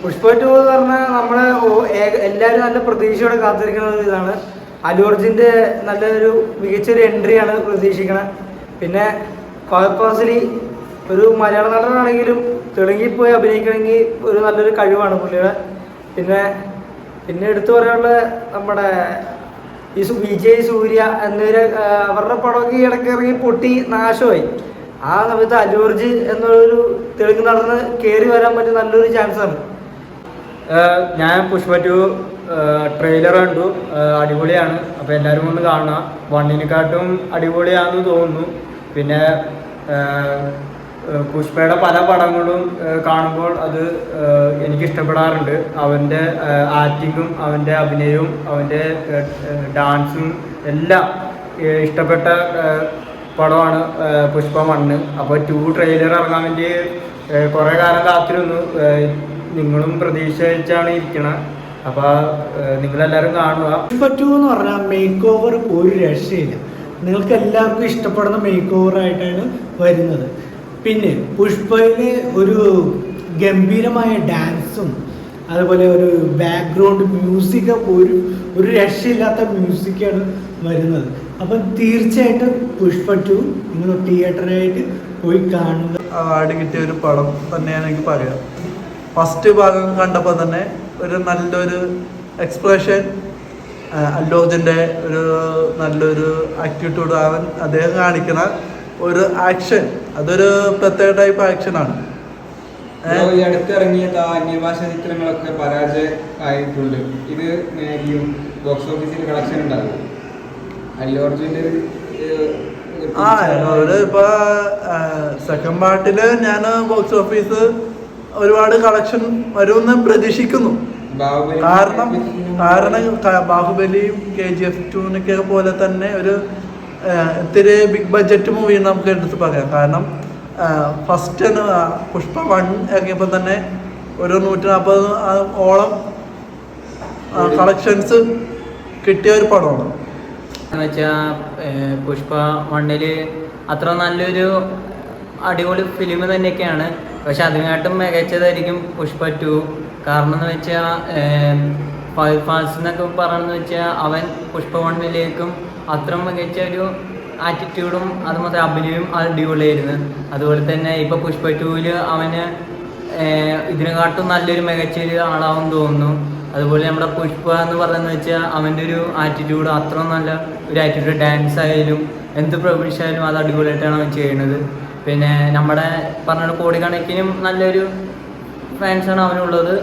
പുഷ്പ 2 എന്ന് പറഞ്ഞാൽ നമ്മള് എല്ലാവരും നല്ല പ്രതീക്ഷയോടെ കാത്തിരിക്കുന്ന ഒരു ഇതാണ്. അല്ലു അർജുൻ്റെ നല്ലൊരു മികച്ചൊരു എൻട്രിയാണ് പ്രതീക്ഷിക്കുന്നത്. പിന്നെ ഫഹദ് ഫാസിലി ഒരു മലയാള നടനാണെങ്കിലും തെലുങ്കിപ്പോയി അഭിനയിക്കണമെങ്കിൽ ഒരു നല്ലൊരു കഴിവാണ് പുള്ളിയുടെ. പിന്നെ എടുത്തു പറയാനുള്ള നമ്മുടെ ഈ വിജയ്, സൂര്യ എന്നിവരെ അവരുടെ പടമൊക്കെ ഇടയ്ക്ക് ഇറങ്ങി പൊട്ടി നാശമായി. ആ സമയത്ത് അല്ലു അർജുൻ എന്നുള്ളൊരു തെലുങ്ക് നടന്ന് കയറി വരാൻ പറ്റിയ നല്ലൊരു ചാൻസാണ്. ഞാൻ പുഷ്പ 2 ട്രെയിലർ കണ്ടു, അടിപൊളിയാണ്. അപ്പോൾ എല്ലാവരും ഒന്ന് കാണുക. വണ്ണിനെക്കാട്ടും അടിപൊളിയാണെന്ന് തോന്നുന്നു. പിന്നെ പുഷ്പയുടെ പല പടങ്ങളും കാണുമ്പോൾ അത് എനിക്കിഷ്ടപ്പെടാറുണ്ട്. അവൻ്റെ ആക്ടിങ്ങും അവൻ്റെ അഭിനയവും അവൻ്റെ ഡാൻസും എല്ലാം ഇഷ്ടപ്പെട്ട പടമാണ് പുഷ്പ 1. അപ്പോൾ 2 ട്രെയിലർ ഇറങ്ങാൻ വേണ്ടി കുറേ കാലം കാത്തിരുന്നു. നിങ്ങളും പ്രതീക്ഷിച്ചാണ് ഇരിക്കണം. അപ്പോൾ നിങ്ങളെല്ലാവരും കാണുക. പുഷ്പ 2 എന്ന് പറഞ്ഞാൽ മേക്ക് ഓവർ ഒരു രക്ഷയില്ല. നിങ്ങൾക്ക് എല്ലാവർക്കും ഇഷ്ടപ്പെടുന്ന മേക്ക് ഓവർ ആയിട്ടാണ് വരുന്നത്. പിന്നെ പുഷ്പയിലെ ഒരു ഗംഭീരമായ ഡാൻസും അതുപോലെ ഒരു ബാക്ക്ഗ്രൗണ്ട് മ്യൂസിക് ഒരു രക്ഷയില്ലാത്ത മ്യൂസിക്കാണ് വരുന്നത്. അപ്പം തീർച്ചയായിട്ടും പുഷ്പ 2 നിങ്ങൾ തിയേറ്ററായിട്ട് പോയി കാണുക. അവാർഡ് കിട്ടിയ ഒരു പടം തന്നെയാണ് എനിക്ക് പറയാം. ഫസ്റ്റ് ഭാഗം കണ്ടപ്പോൾ തന്നെ ഒരു നല്ലൊരു എക്സ്പ്രഷൻ, അല്ലു അർജുൻ്റെ ഒരു നല്ലൊരു ആറ്റിറ്റ്യൂഡ്, അദ്ദേഹം കാണിക്കുന്ന ഒരു ആക്ഷൻ, അതൊരു പ്രത്യേക ടൈപ്പ് ആക്ഷനാണ്. ഈ അടുത്തിറങ്ങിയ അന്യഭാഷ ചിത്രങ്ങളൊക്കെ പരാജയമായിട്ടുണ്ട്. ഇത് ബോക്സ് ഓഫീസിൽ കളക്ഷൻ ഉണ്ടാകും. അല്ലു അർജുൻ്റെ ഇപ്പൊ സെക്കൻഡ് പാർട്ടില് ഞാൻ ബോക്സ് ഓഫീസ് ഒരുപാട് കളക്ഷൻ വരുമെന്ന് പ്രതീക്ഷിക്കുന്നു. കാരണം ബാഹുബലിയും KGF 2 പോലെ തന്നെ ഒരു ഇത്തിരി ബിഗ് ബഡ്ജറ്റ് മൂവി നമുക്ക് എടുത്ത് പറയാം. കാരണം ഫസ്റ്റ് പുഷ്പ 1 ഇറങ്ങിയപ്പോൾ തന്നെ ഒരു 140 ഓളം കളക്ഷൻസ് കിട്ടിയ ഒരു പടമാണ്. പുഷ്പ 1 അത്ര നല്ലൊരു അടിപൊളി ഫിലിം തന്നെയൊക്കെയാണ്. പക്ഷെ അതിനെക്കാട്ടും മികച്ചതായിരിക്കും പുഷ്പ 2. കാരണം എന്ന് വെച്ചാൽ ഫഹദ് ഫാസിൽ എന്നൊക്കെ പറയണമെന്ന് വെച്ചാൽ അവൻ പുഷ്പ 1 അത്ര മികച്ച ഒരു ആറ്റിറ്റ്യൂഡും അതുമാത്രം അഭിനയവും അടിപൊളിയായിരുന്നു. അതുപോലെ തന്നെ ഇപ്പോൾ പുഷ്പ 2 അവന് ഇതിനെക്കാട്ടും നല്ലൊരു മികച്ചൊരു ആളാവും തോന്നുന്നു. അതുപോലെ നമ്മുടെ പുഷ്പ എന്ന് പറയുന്നത് വെച്ചാൽ അവൻ്റെ ഒരു ആറ്റിറ്റ്യൂഡ് അത്ര നല്ല ഒരു ആറ്റിറ്റ്യൂഡ്, ഡാൻസ് ആയാലും എന്ത് പ്രൊഫഷ ആയാലും അത് അടിപൊളിയായിട്ടാണ് അവൻ ചെയ്യുന്നത്. പിന്നെ നമ്മുടെ പറഞ്ഞ കോടിക്കണക്കിനും നല്ലൊരു ഫാൻസാണ് അവനുള്ളത്.